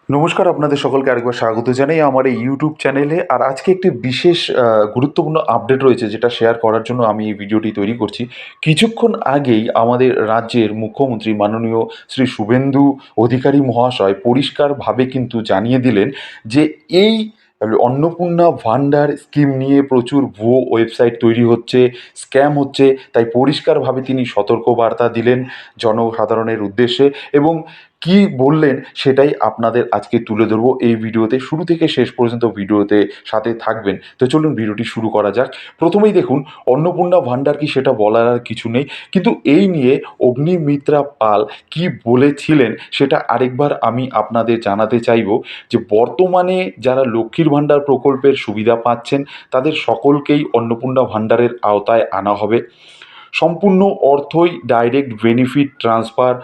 নমস্কার, আপনাদের সকলকে আরেকবার স্বাগত জানাই আমার এই ইউটিউব চ্যানেলে। আর আজকে একটি বিশেষ গুরুত্বপূর্ণ আপডেট রয়েছে যেটা শেয়ার করার জন্য আমি এই ভিডিওটি তৈরি করছি। কিছুক্ষণ আগেই আমাদের রাজ্যের মুখ্যমন্ত্রী মাননীয় শ্রী শুভেন্দু অধিকারী মহাশয় পরিষ্কারভাবে কিন্তু জানিয়ে দিলেন যে এই অন্নপূর্ণা ভান্ডার স্কিম নিয়ে প্রচুর ভুয়ো ওয়েবসাইট তৈরি হচ্ছে, স্ক্যাম হচ্ছে। তাই পরিষ্কারভাবে তিনি সতর্কবার্তা দিলেন জনসাধারণের উদ্দেশ্যে এবং কি বললেন সেটাই আপনাদের আজকে তুলে ধরবো এই ভিডিওতে। শুরু থেকে শেষ পর্যন্ত ভিডিওতে সাথে থাকবেন। তো চলুন ভিডিওটি শুরু করা যাক। প্রথমেই দেখুন, অন্নপূর্ণা ভান্ডার কি সেটা বলার আর কিছু নেই, কিন্তু এই নিয়ে অগ্নিমিত্রা পাল কি বলেছিলেন সেটা আরেকবার আমি আপনাদের জানাতে চাইব যে বর্তমানে যারা লক্ষ্মীর ভান্ডার প্রকল্পের সুবিধা পাচ্ছেন তাদের সকলকেই অন্নপূর্ণা ভান্ডারের আওতায় আনা হবে। সম্পূর্ণ অর্থই ডাইরেক্ট বেনিফিট ট্রান্সফার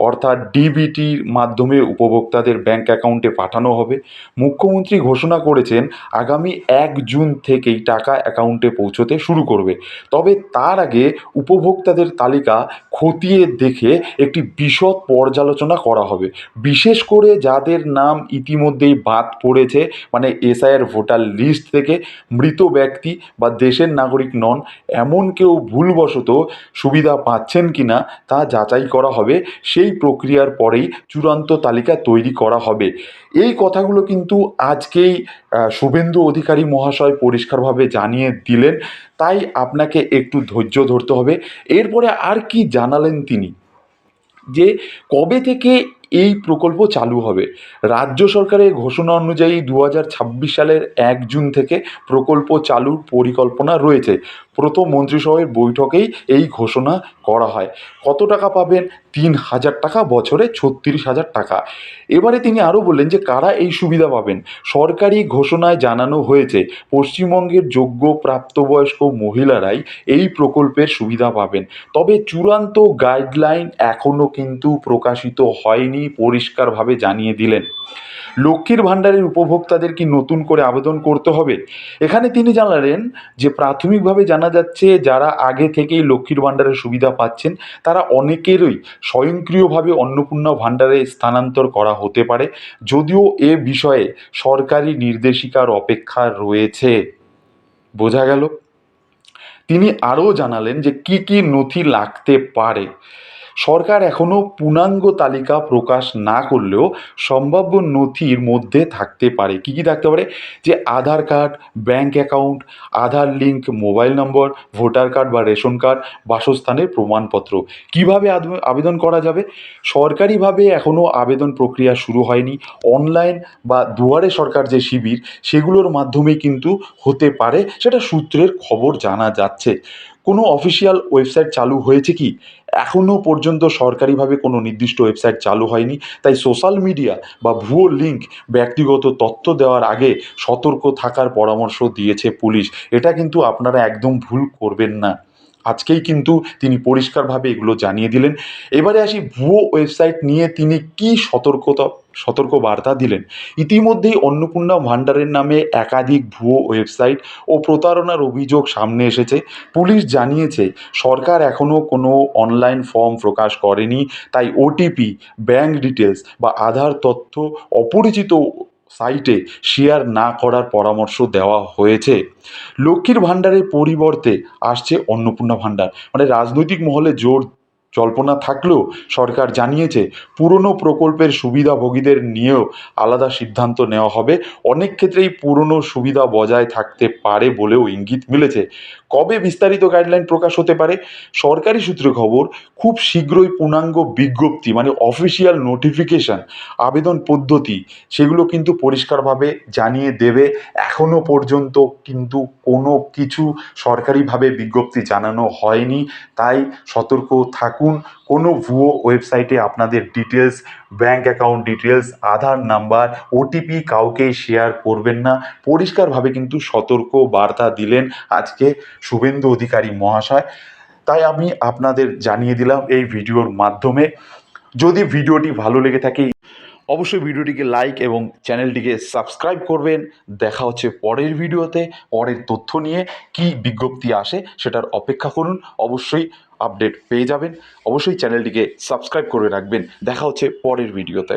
অর্থাৎ ডিবিটির মাধ্যমে উপভোক্তাদের ব্যাংক অ্যাকাউন্টে পাঠানো হবে। মুখ্যমন্ত্রী ঘোষণা করেছেন আগামী 1 জুন থেকেই টাকা অ্যাকাউন্টে পৌঁছতে শুরু করবে। তবে তার আগে উপভোক্তাদের তালিকা খতিয়ে দেখে একটি বিশদ পর্যালোচনা করা হবে। বিশেষ করে যাদের নাম ইতিমধ্যেই বাদ পড়েছে, মানে এসআইয়ের ভোটার লিস্ট থেকে, মৃত ব্যক্তি বা দেশের নাগরিক নন এমন কেউ ভুলবশত সুবিধা পাচ্ছেন কিনা তা যাচাই করা হবে। সেই প্রক্রিয়ার পরেই চূড়ান্ত তালিকা তৈরি করা হবে। এই কথাগুলো কিন্তু আজকেই শুভেন্দু অধিকারী মহাশয় পরিষ্কারভাবে জানিয়ে দিলেন। তাই আপনাকে একটু ধৈর্য ধরতে হবে। এরপরে আর কি জানালেন তিনি, যে কবে থেকে এই প্রকল্প চালু হবে। রাজ্য সরকারের ঘোষণা অনুযায়ী 2026 সালের 1 জুন থেকে প্রকল্প চালুর পরিকল্পনা রয়েছে। প্রথম মন্ত্রিসভার বৈঠকেই এই ঘোষণা করা হয়। কত টাকা পাবেন? 3,000 টাকা, বছরে 36,000 টাকা। এবারে তিনি আরও বললেন যে কারা এই সুবিধা পাবেন। সরকারি ঘোষণায় জানানো হয়েছে পশ্চিমবঙ্গের যোগ্য প্রাপ্তবয়স্ক মহিলারাই এই প্রকল্পের সুবিধা পাবেন। তবে চূড়ান্ত গাইডলাইন এখনও কিন্তু প্রকাশিত হয়নি, পরিষ্কারভাবে জানিয়ে দিলেন। লক্ষ্মীর ভাণ্ডারের উপভোক্তাদের কি নতুন করে আবেদন করতে হবে? এখানে তিনি জানালেন যে প্রাথমিকভাবে জানা যাচ্ছে যারা আগে থেকেই লক্ষ্মীর ভাণ্ডারের সুবিধা পাচ্ছেন তারা অনেকেরই স্বয়ংক্রিয়ভাবে অন্নপূর্ণা ভাণ্ডারে স্থানান্তর করা হতে পারে, যদিও এ বিষয়ে সরকারি নির্দেশিকার অপেক্ষা রয়েছে। বোঝা গেল? তিনি আরও জানালেন যে কি কি নথি লাগতে পারে। সরকার এখনও পূর্ণাঙ্গ তালিকা প্রকাশ না করলেও সম্ভাব্য নথির মধ্যে থাকতে পারে। কি কি থাকতে পারে? যে Aadhaar card, bank account, Aadhaar link mobile number, voter card বা রেশন কার্ড, বাসস্থানের প্রমাণপত্র। কিভাবে আবেদন করা যাবে? সরকারিভাবে এখনও আবেদন প্রক্রিয়া শুরু হয়নি। অনলাইন বা দুয়ারে সরকার যে শিবির সেগুলোর মাধ্যমেই কিন্তু হতে পারে, সেটা সূত্রের খবর জানা যাচ্ছে। কোনো অফিসিয়াল ওয়েবসাইট চালু হয়েছে কি? এখনও পর্যন্ত সরকারিভাবে কোনো নির্দিষ্ট ওয়েবসাইট চালু হয়নি। তাই সোশ্যাল মিডিয়া বা ভুয়ো লিঙ্ক, ব্যক্তিগত তথ্য দেওয়ার আগে সতর্ক থাকার পরামর্শ দিয়েছে পুলিশ। এটা কিন্তু আপনারা একদম ভুল করবেন না। আজকেই কিন্তু তিনি পরিষ্কারভাবে এগুলো জানিয়ে দিলেন। এবারে আসি ভুয়ো ওয়েবসাইট নিয়ে তিনি কী সতর্ক বার্তা দিলেন। ইতিমধ্যেই অন্নপূর্ণা ভাণ্ডারের নামে একাধিক ভুয়ো ওয়েবসাইট ও প্রতারণার অভিযোগ সামনে এসেছে। পুলিশ জানিয়েছে সরকার এখনও কোনো অনলাইন ফর্ম প্রকাশ করেনি, তাই ওটিপি, ব্যাংক ডিটেলস বা আধার তথ্য অপরিচিত সাইটে শেয়ার না করার পরামর্শ দেওয়া হয়েছে। লক্ষ্মীর ভাণ্ডারের পরিবর্তে আসছে অন্নপূর্ণা ভাণ্ডার, মানে রাজনৈতিক মহলে জোর জল্পনা থাকলেও সরকার জানিয়েছে পুরনো প্রকল্পের সুবিধাভোগীদের নিয়েও আলাদা সিদ্ধান্ত নেওয়া হবে। অনেক ক্ষেত্রেই পুরনো সুবিধা বজায় থাকতে পারে বলেও ইঙ্গিত মিলেছে। কবে বিস্তারিত গাইডলাইন প্রকাশ হতে পারে? সরকারি সূত্রে খবর, খুব শীঘ্রই পূর্ণাঙ্গ বিজ্ঞপ্তি, মানে অফিসিয়াল নোটিফিকেশান, আবেদন পদ্ধতি, সেগুলো কিন্তু পরিষ্কারভাবে জানিয়ে দেবে। এখনও পর্যন্ত কিন্তু কোনো কিছু সরকারিভাবে বিজ্ঞপ্তি জানানো হয়নি। তাই সতর্ক থাকুন। কোনো ভুয়ো ওয়েবসাইটে আপনাদের ডিটেলস, ব্যাংক অ্যাকাউন্ট ডিটেলস, আধার নাম্বার, ওটিপি কাউকে শেয়ার করবেন না। পরিষ্কারভাবে কিন্তু সতর্ক বার্তা দিলেন আজকে শুভেন্দু অধিকারী মহাশয়। তাই আমি আপনাদের জানিয়ে দিলাম এই ভিডিওর মাধ্যমে। যদি ভিডিওটি ভালো লেগে থাকে অবশ্যই ভিডিওটিকে লাইক এবং চ্যানেলটিকে সাবস্ক্রাইব করবেন। দেখা হচ্ছে পরের ভিডিওতে। পরের তথ্য নিয়ে কি বিজ্ঞপ্তি আসে সেটার অপেক্ষা করুন। অবশ্যই আপডেট পেয়ে যাবেন। অবশ্যই চ্যানেলটিকে সাবস্ক্রাইব করে রাখবেন। দেখা হচ্ছে পরের ভিডিওতে।